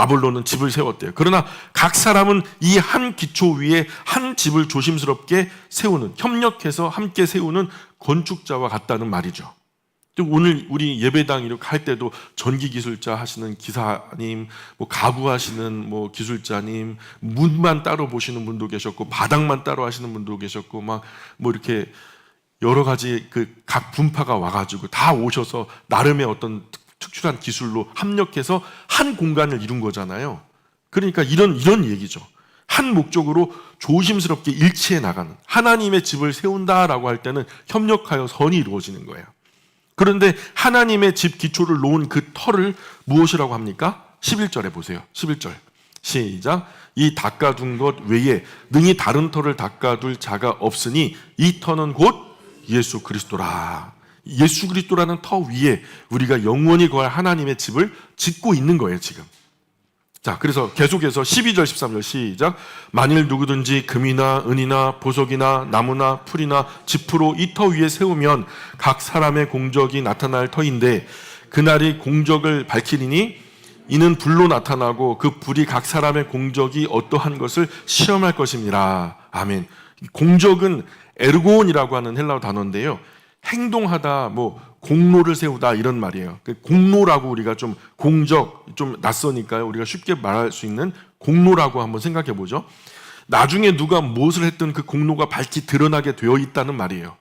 [SPEAKER 1] 아볼로는 집을 세웠대요. 그러나 각 사람은 이 한 기초 위에 한 집을 조심스럽게 세우는, 협력해서 함께 세우는 건축자와 같다는 말이죠. 오늘 우리 예배당 이렇게 할 때도 전기기술자 하시는 기사님, 가구하시는 기술자님, 문만 따로 보시는 분도 계셨고, 바닥만 따로 하시는 분도 계셨고, 이렇게 여러 가지 각 분파가 와가지고 다 오셔서 나름의 어떤 특출한 기술로 합력해서 한 공간을 이룬 거잖아요. 그러니까 이런 얘기죠. 한 목적으로 조심스럽게 일치해 나가는, 하나님의 집을 세운다라고 할 때는 협력하여 선이 이루어지는 거예요. 그런데 하나님의 집 기초를 놓은 그 터를 무엇이라고 합니까? 11절에 보세요. 11절 시작. 이 닦아둔 것 외에 능히 다른 터를 닦아둘 자가 없으니 이 터는 곧 예수 그리스도라. 예수 그리스도라는 터 위에 우리가 영원히 거할 하나님의 집을 짓고 있는 거예요, 지금. 자, 그래서 계속해서 12절 13절 시작. 만일 누구든지 금이나 은이나 보석이나 나무나 풀이나 지프로 이 터 위에 세우면 각 사람의 공적이 나타날 터인데 그날이 공적을 밝히리니 이는 불로 나타나고 그 불이 각 사람의 공적이 어떠한 것을 시험할 것입니다. 아멘. 공적은 에르고온이라고 하는 헬라어 단어인데요, 행동하다, 공로를 세우다 이런 말이에요. 공로라고 우리가 좀 공적, 좀 낯서니까요, 우리가 쉽게 말할 수 있는 공로라고 한번 생각해 보죠. 나중에 누가 무엇을 했든 그 공로가 밝히 드러나게 되어 있다는 말이에요.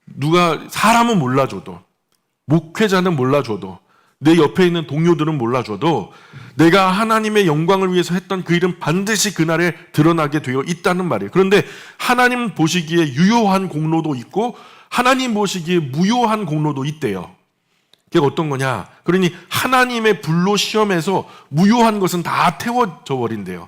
[SPEAKER 1] 누가 사람은 몰라줘도, 목회자는 몰라줘도, 내 옆에 있는 동료들은 몰라줘도 내가 하나님의 영광을 위해서 했던 그 일은 반드시 그날에 드러나게 되어 있다는 말이에요. 그런데 하나님 보시기에 유효한 공로도 있고 하나님 보시기에 무효한 공로도 있대요. 그게 어떤 거냐? 그러니 하나님의 불로 시험해서 무효한 것은 다 태워져 버린대요.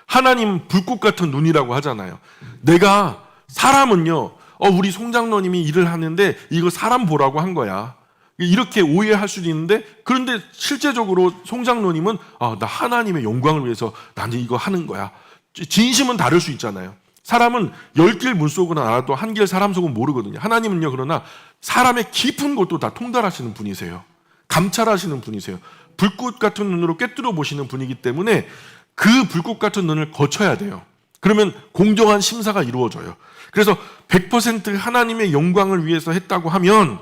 [SPEAKER 1] 하나님 불꽃 같은 눈이라고 하잖아요. 내가 사람은요, 우리 송장로님이 일을 하는데 이거 사람 보라고 한 거야, 이렇게 오해할 수도 있는데, 그런데 실제적으로 송장로님은 나 하나님의 영광을 위해서 나는 이거 하는 거야. 진심은 다를 수 있잖아요. 사람은 10길 물속은 알아도 한 길 사람 속은 모르거든요. 하나님은요, 그러나 사람의 깊은 곳도 다 통달하시는 분이세요. 감찰하시는 분이세요. 불꽃 같은 눈으로 꿰뚫어 보시는 분이기 때문에 그 불꽃 같은 눈을 거쳐야 돼요. 그러면 공정한 심사가 이루어져요. 그래서 100% 하나님의 영광을 위해서 했다고 하면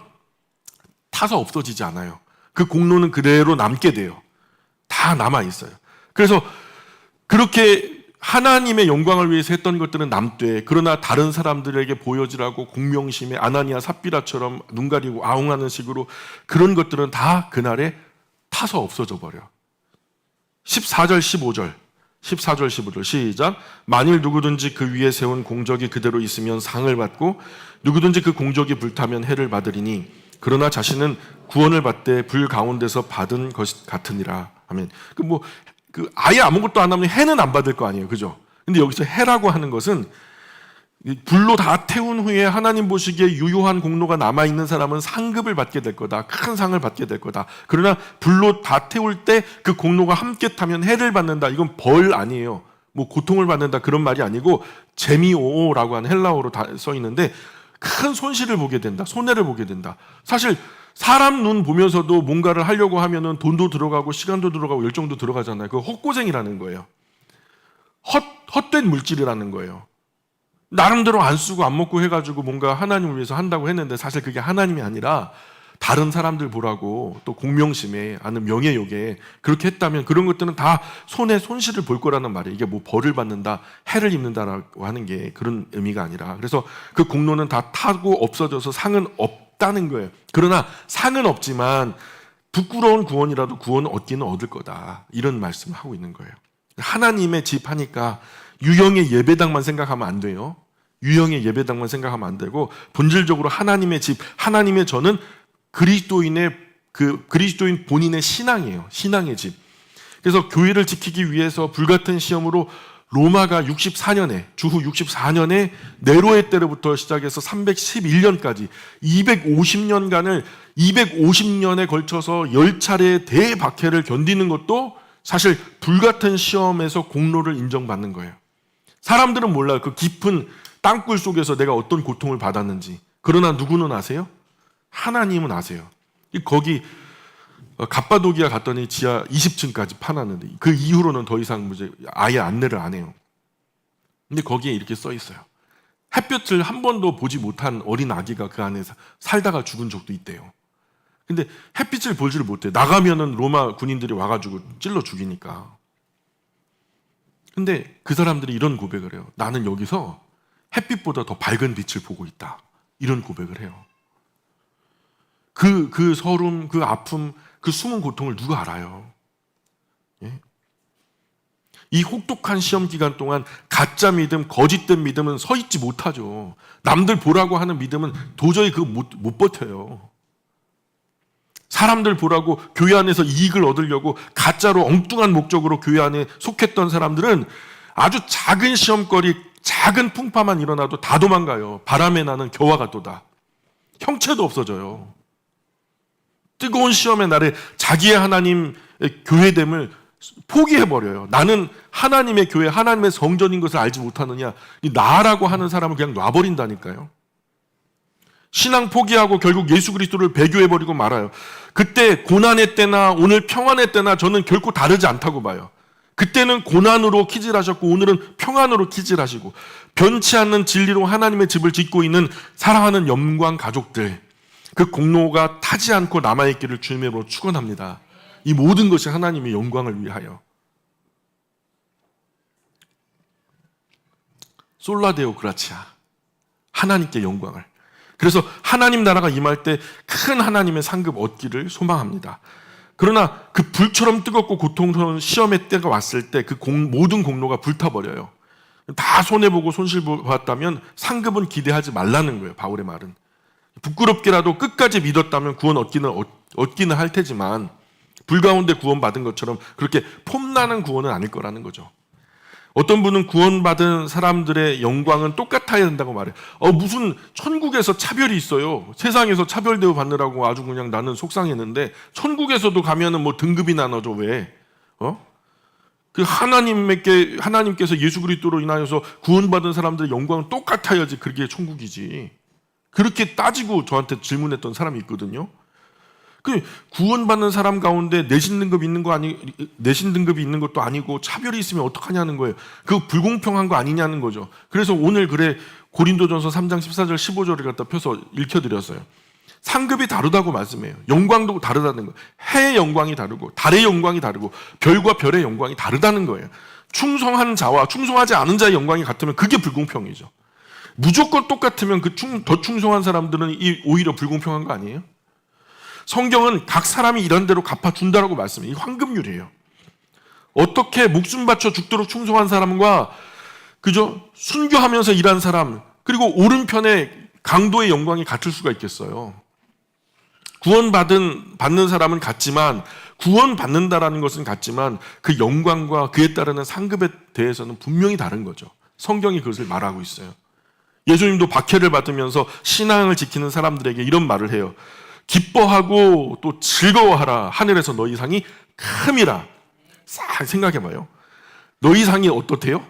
[SPEAKER 1] 타서 없어지지 않아요. 그 공로는 그대로 남게 돼요. 다 남아 있어요. 그래서 그렇게 하나님의 영광을 위해서 했던 것들은 남되, 그러나 다른 사람들에게 보여지라고 공명심에 아나니아 삽비라처럼 눈 가리고 아웅하는 식으로 그런 것들은 다 그날에 타서 없어져 버려. 14절 15절 시작. 만일 누구든지 그 위에 세운 공적이 그대로 있으면 상을 받고 누구든지 그 공적이 불타면 해를 받으리니 그러나 자신은 구원을 받되 불 가운데서 받은 것 같으니라. 아멘. 아예 아무것도 안 하면 해는 안 받을 거 아니에요, 그죠? 근데 여기서 해라고 하는 것은 불로 다 태운 후에 하나님 보시기에 유효한 공로가 남아 있는 사람은 상급을 받게 될 거다, 큰 상을 받게 될 거다. 그러나 불로 다 태울 때 그 공로가 함께 타면 해를 받는다. 이건 벌 아니에요. 고통을 받는다 그런 말이 아니고 재미오라고 하는 헬라어로 다 써 있는데, 큰 손실을 보게 된다, 손해를 보게 된다. 사실 사람 눈 보면서도 뭔가를 하려고 하면은 돈도 들어가고 시간도 들어가고 열정도 들어가잖아요. 그거 헛고생이라는 거예요. 헛된 물질이라는 거예요. 나름대로 안 쓰고 안 먹고 해가지고 뭔가 하나님을 위해서 한다고 했는데 사실 그게 하나님이 아니라 다른 사람들 보라고, 또 공명심에, 아는 명예욕에 그렇게 했다면 그런 것들은 다 손실을 볼 거라는 말이에요. 이게 벌을 받는다, 해를 입는다라고 하는 게 그런 의미가 아니라, 그래서 그 공로는 다 타고 없어져서 상은 없다는 거예요. 그러나 상은 없지만 부끄러운 구원이라도 구원을 얻기는 얻을 거다, 이런 말씀을 하고 있는 거예요. 하나님의 집 하니까 유형의 예배당만 생각하면 안 돼요. 유형의 예배당만 생각하면 안 되고 본질적으로 하나님의 집, 하나님의 저는 그리스도인 본인의 신앙이에요. 신앙의 집. 그래서 교회를 지키기 위해서 불같은 시험으로 로마가 64년에, 주후 64년에 네로의 때로부터 시작해서 311년까지 250년간을 250년에 걸쳐서 10차례의 대박해를 견디는 것도 사실 불같은 시험에서 공로를 인정받는 거예요. 사람들은 몰라요. 그 깊은 땅굴 속에서 내가 어떤 고통을 받았는지. 그러나 누구는 아세요? 하나님은 아세요. 거기 갑바도기아 갔더니 지하 20층까지 파놨는데 그 이후로는 더 이상 아예 안내를 안 해요. 근데 거기에 이렇게 써 있어요. 햇볕을 한 번도 보지 못한 어린 아기가 그 안에서 살다가 죽은 적도 있대요. 근데 햇빛을 보지를 못해. 나가면은 로마 군인들이 와가지고 찔러 죽이니까. 근데 그 사람들이 이런 고백을 해요. 나는 여기서 햇빛보다 더 밝은 빛을 보고 있다. 이런 고백을 해요. 그 서름, 그 아픔, 그 숨은 고통을 누가 알아요? 예? 이 혹독한 시험 기간 동안 가짜 믿음, 거짓된 믿음은 서 있지 못하죠. 남들 보라고 하는 믿음은 도저히 그거 못 버텨요. 사람들 보라고 교회 안에서 이익을 얻으려고 가짜로 엉뚱한 목적으로 교회 안에 속했던 사람들은 아주 작은 시험거리, 작은 풍파만 일어나도 다 도망가요. 바람에 나는 겨와 같도다. 형체도 없어져요. 뜨거운 시험의 날에 자기의 하나님의 교회됨을 포기해버려요. 나는 하나님의 교회, 하나님의 성전인 것을 알지 못하느냐. 이 나라고 하는 사람을 그냥 놔버린다니까요. 신앙 포기하고 결국 예수 그리스도를 배교해버리고 말아요. 그때 고난의 때나 오늘 평안의 때나 저는 결코 다르지 않다고 봐요. 그때는 고난으로 키질하셨고 오늘은 평안으로 키질하시고 변치 않는 진리로 하나님의 집을 짓고 있는 사랑하는 영광 가족들, 그 공로가 타지 않고 남아있기를 주님의 이름으로 축원합니다. 이 모든 것이 하나님의 영광을 위하여. 솔라데오 그라치아, 하나님께 영광을. 그래서 하나님 나라가 임할 때 큰 하나님의 상급 얻기를 소망합니다. 그러나 그 불처럼 뜨겁고 고통스러운 시험의 때가 왔을 때 그 모든 공로가 불타버려요. 다 손해보고 손실보았다면 상급은 기대하지 말라는 거예요. 바울의 말은. 부끄럽게라도 끝까지 믿었다면 구원 얻기는 할 테지만 불 가운데 구원받은 것처럼 그렇게 폼나는 구원은 아닐 거라는 거죠. 어떤 분은 구원받은 사람들의 영광은 똑같아야 된다고 말해요. 무슨 천국에서 차별이 있어요. 세상에서 차별대우 받느라고 아주 그냥 나는 속상했는데 천국에서도 가면은 뭐 등급이 나눠져. 왜? 그 하나님께서 예수 그리스도로 인하여서 구원받은 사람들의 영광은 똑같아야지 그게 천국이지. 그렇게 따지고 저한테 질문했던 사람이 있거든요. 그 구원받는 사람 가운데 내신 등급이 있는 것도 아니고 차별이 있으면 어떡하냐는 거예요. 그 불공평한 거 아니냐는 거죠. 그래서 오늘 고린도전서 3장 14절 15절을 갖다 펴서 읽혀드렸어요. 상급이 다르다고 말씀해요. 영광도 다르다는 거예요. 해의 영광이 다르고 달의 영광이 다르고 별과 별의 영광이 다르다는 거예요. 충성한 자와 충성하지 않은 자의 영광이 같으면 그게 불공평이죠. 무조건 똑같으면 더 충성한 사람들은 오히려 불공평한 거 아니에요? 성경은 각 사람이 일한 대로 갚아준다라고 말씀해요. 이 황금률이에요. 어떻게 목숨 바쳐 죽도록 충성한 사람과 그죠? 순교하면서 일한 사람, 그리고 오른편에 강도의 영광이 같을 수가 있겠어요. 받는 사람은 같지만, 구원받는다라는 것은 같지만 그 영광과 그에 따르는 상급에 대해서는 분명히 다른 거죠. 성경이 그것을 말하고 있어요. 예수님도 박해를 받으면서 신앙을 지키는 사람들에게 이런 말을 해요. 기뻐하고 또 즐거워하라. 하늘에서 너희 상이 큼이라. 싹 생각해봐요. 너희 상이 어떻대요?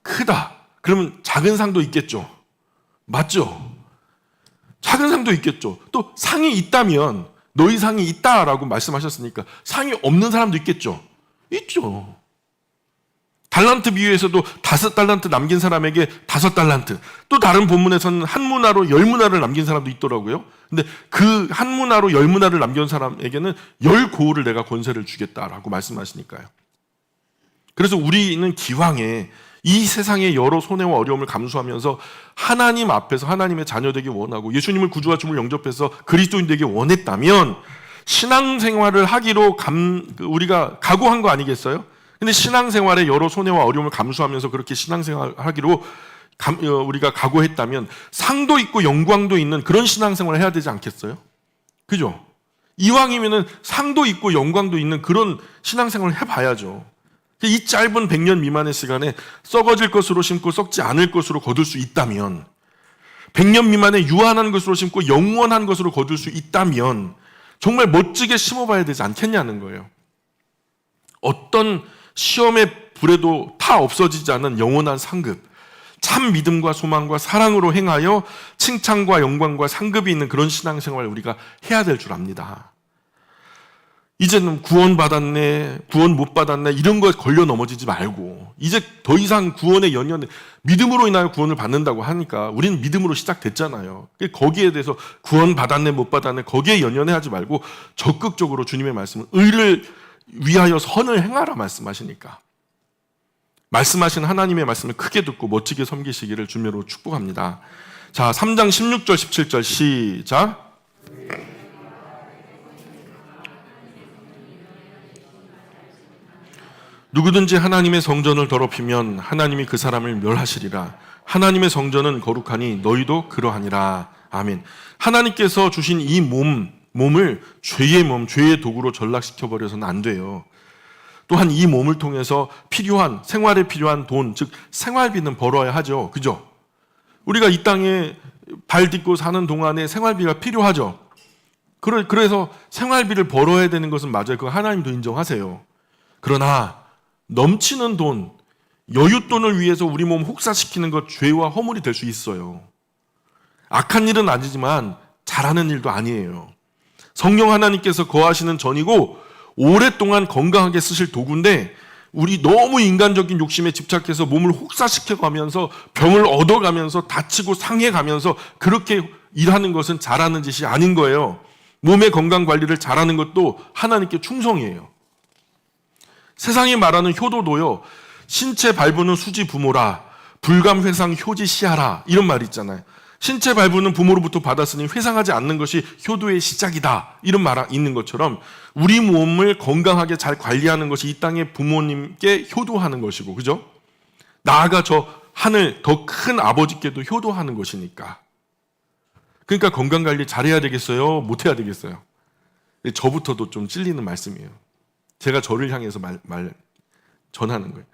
[SPEAKER 1] 크다. 그러면 작은 상도 있겠죠. 맞죠? 작은 상도 있겠죠. 또 상이 있다면 너희 상이 있다라고 말씀하셨으니까 상이 없는 사람도 있겠죠. 있죠. 달란트 비유에서도 5달란트 남긴 사람에게 5달란트, 또 다른 본문에서는 한 문화로 10문화를 남긴 사람도 있더라고요. 근데 그 한 문화로 10문화를 남긴 사람에게는 10고울을 내가 권세를 주겠다라고 말씀하시니까요. 그래서 우리는 기왕에 이 세상의 여러 손해와 어려움을 감수하면서 하나님 앞에서 하나님의 자녀 되기 원하고 예수님을 구주와 주를 영접해서 그리스도인 되기 원했다면 신앙생활을 하기로 우리가 각오한 거 아니겠어요? 근데 신앙생활의 여러 손해와 어려움을 감수하면서 그렇게 신앙생활을 하기로 우리가 각오했다면 상도 있고 영광도 있는 그런 신앙생활을 해야 되지 않겠어요? 그죠? 이왕이면은 상도 있고 영광도 있는 그런 신앙생활을 해봐야죠. 이 짧은 100년 미만의 시간에 썩어질 것으로 심고 썩지 않을 것으로 거둘 수 있다면, 100년 미만의 유한한 것으로 심고 영원한 것으로 거둘 수 있다면 정말 멋지게 심어봐야 되지 않겠냐는 거예요. 어떤 시험의 불에도 다 없어지지 않는 영원한 상급, 참 믿음과 소망과 사랑으로 행하여 칭찬과 영광과 상급이 있는 그런 신앙생활을 우리가 해야 될 줄 압니다. 이제는 구원 받았네, 구원 못 받았네 이런 거에 걸려 넘어지지 말고 이제 더 이상 구원의 연연에 믿음으로 인하여 구원을 받는다고 하니까 우리는 믿음으로 시작됐잖아요. 거기에 대해서 구원 받았네 못 받았네 거기에 연연해하지 말고 적극적으로 주님의 말씀을 의를 위하여 선을 행하라 말씀하시니까 말씀하신 하나님의 말씀을 크게 듣고 멋지게 섬기시기를 주님으로 축복합니다. 자, 3장 16절 17절 시작. 누구든지 하나님의 성전을 더럽히면 하나님이 그 사람을 멸하시리라. 하나님의 성전은 거룩하니 너희도 그러하니라. 아멘. 하나님께서 주신 이 몸을 죄의 몸, 죄의 도구로 전락시켜버려서는 안 돼요. 또한 이 몸을 통해서 필요한, 생활에 필요한 돈, 즉 생활비는 벌어야 하죠. 그죠? 우리가 이 땅에 발 딛고 사는 동안에 생활비가 필요하죠. 그래서 생활비를 벌어야 되는 것은 맞아요. 그거 하나님도 인정하세요. 그러나 넘치는 돈, 여윳돈을 위해서 우리 몸 혹사시키는 것 죄와 허물이 될 수 있어요. 악한 일은 아니지만 잘하는 일도 아니에요. 성령 하나님께서 거하시는 전이고 오랫동안 건강하게 쓰실 도구인데 우리 너무 인간적인 욕심에 집착해서 몸을 혹사시켜가면서 병을 얻어가면서 다치고 상해가면서 그렇게 일하는 것은 잘하는 짓이 아닌 거예요. 몸의 건강 관리를 잘하는 것도 하나님께 충성이에요. 세상이 말하는 효도도요, 신체 발부는 수지 부모라, 불감 회상 효지 시하라 이런 말이 있잖아요. 신체 발부는 부모로부터 받았으니 회상하지 않는 것이 효도의 시작이다 이런 말 있는 것처럼 우리 몸을 건강하게 잘 관리하는 것이 이 땅의 부모님께 효도하는 것이고, 그죠? 나아가 저 하늘 더 큰 아버지께도 효도하는 것이니까. 그러니까 건강 관리 잘해야 되겠어요? 못해야 되겠어요? 저부터도 좀 찔리는 말씀이에요. 제가 저를 향해서 말 전하는 거예요.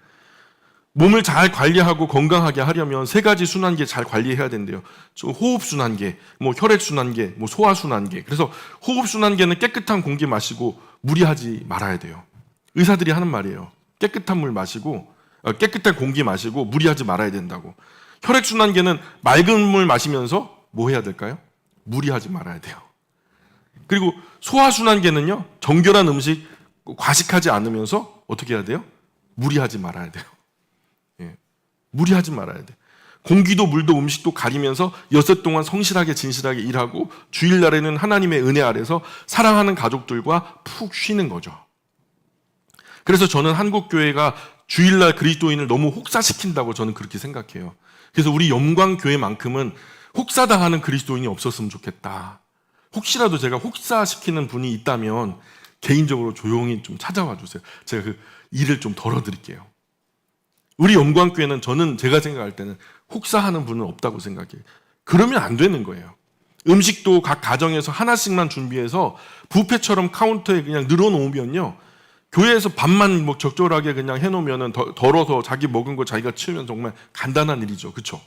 [SPEAKER 1] 몸을 잘 관리하고 건강하게 하려면 세 가지 순환계 잘 관리해야 된대요. 호흡 순환계, 혈액 순환계, 소화 순환계. 그래서 호흡 순환계는 깨끗한 공기 마시고 무리하지 말아야 돼요. 의사들이 하는 말이에요. 깨끗한 물 마시고 깨끗한 공기 마시고 무리하지 말아야 된다고. 혈액 순환계는 맑은 물 마시면서 뭐 해야 될까요? 무리하지 말아야 돼요. 그리고 소화 순환계는요, 정결한 음식 과식하지 않으면서 어떻게 해야 돼요? 무리하지 말아야 돼요. 예. 무리하지 말아야 돼. 공기도 물도 음식도 가리면서 여섯 동안 성실하게 진실하게 일하고 주일날에는 하나님의 은혜 아래서 사랑하는 가족들과 푹 쉬는 거죠. 그래서 저는 한국교회가 주일날 그리스도인을 너무 혹사시킨다고 저는 그렇게 생각해요. 그래서 우리 영광교회만큼은 혹사당하는 그리스도인이 없었으면 좋겠다. 혹시라도 제가 혹사시키는 분이 있다면 개인적으로 조용히 좀 찾아와 주세요. 제가 그 일을 좀 덜어드릴게요. 우리 영광교회는 제가 생각할 때는 혹사하는 분은 없다고 생각해요. 그러면 안 되는 거예요. 음식도 각 가정에서 하나씩만 준비해서 뷔페처럼 카운터에 그냥 늘어놓으면요, 교회에서 밥만 적절하게 그냥 해놓으면 덜어서 자기 먹은 거 자기가 치우면 정말 간단한 일이죠. 그렇죠?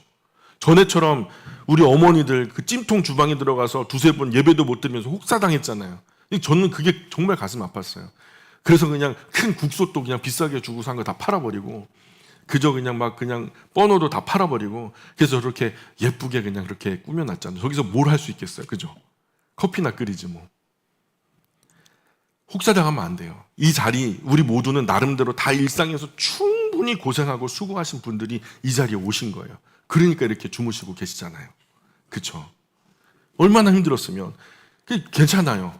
[SPEAKER 1] 전에처럼 우리 어머니들 그 찜통 주방에 들어가서 두세 번 예배도 못 드리면서 혹사당했잖아요. 저는 그게 정말 가슴 아팠어요. 그래서 그냥 큰 국솥도 그냥 비싸게 주고 산 거 다 팔아버리고, 그저 그냥 버너도 다 팔아버리고, 그래서 그렇게 예쁘게 그냥 그렇게 꾸며놨잖아요. 저기서 뭘 할 수 있겠어요. 그죠? 커피나 끓이지 뭐. 혹사당하면 안 돼요. 이 자리, 우리 모두는 나름대로 다 일상에서 충분히 고생하고 수고하신 분들이 이 자리에 오신 거예요. 그러니까 이렇게 주무시고 계시잖아요. 그쵸? 얼마나 힘들었으면. 괜찮아요.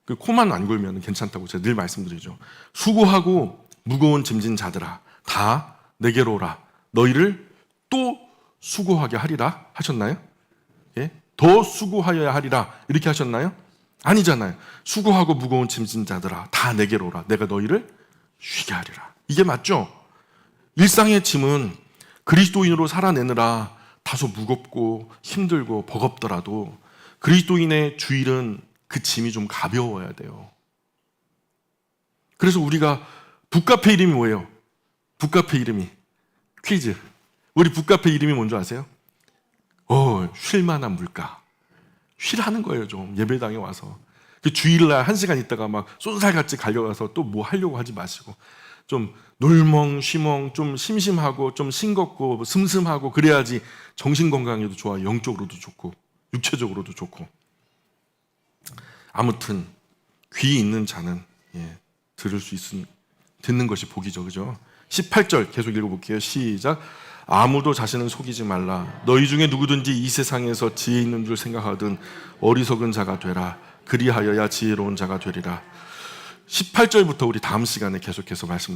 [SPEAKER 1] 그 코만 안 골면 괜찮다고 제가 늘 말씀드리죠. 수고하고 무거운 짐진 자들아, 다 내게로 오라. 너희를 또 수고하게 하리라 하셨나요? 예? 더 수고하여야 하리라 이렇게 하셨나요? 아니잖아요. 수고하고 무거운 짐진 자들아, 다 내게로 오라. 내가 너희를 쉬게 하리라. 이게 맞죠? 일상의 짐은 그리스도인으로 살아내느라 다소 무겁고 힘들고 버겁더라도 그리스도인의 주일은 그 짐이 좀 가벼워야 돼요. 그래서 우리가 북카페 이름이 뭐예요? 북카페 이름이 퀴즈. 우리 북카페 이름이 뭔지 아세요? 쉴만한 물가. 쉬라는 거예요. 좀 예배당에 와서 그 주일날 1시간 있다가 막 쏜살같이 갈려가서 또 뭐 하려고 하지 마시고 좀 놀멍 쉬멍 좀 심심하고 좀 싱겁고 슴슴하고 그래야지 정신 건강에도 좋아. 영적으로도 좋고 육체적으로도 좋고. 아무튼 귀 있는 자는 들을 수 있은 듣는 것이 복이죠, 그죠? 18절 계속 읽어볼게요. 시작. 아무도 자신을 속이지 말라. 너희 중에 누구든지 이 세상에서 지혜 있는 줄 생각하든 어리석은 자가 되라. 그리하여야 지혜로운 자가 되리라. 18절부터 우리 다음 시간에 계속해서 말씀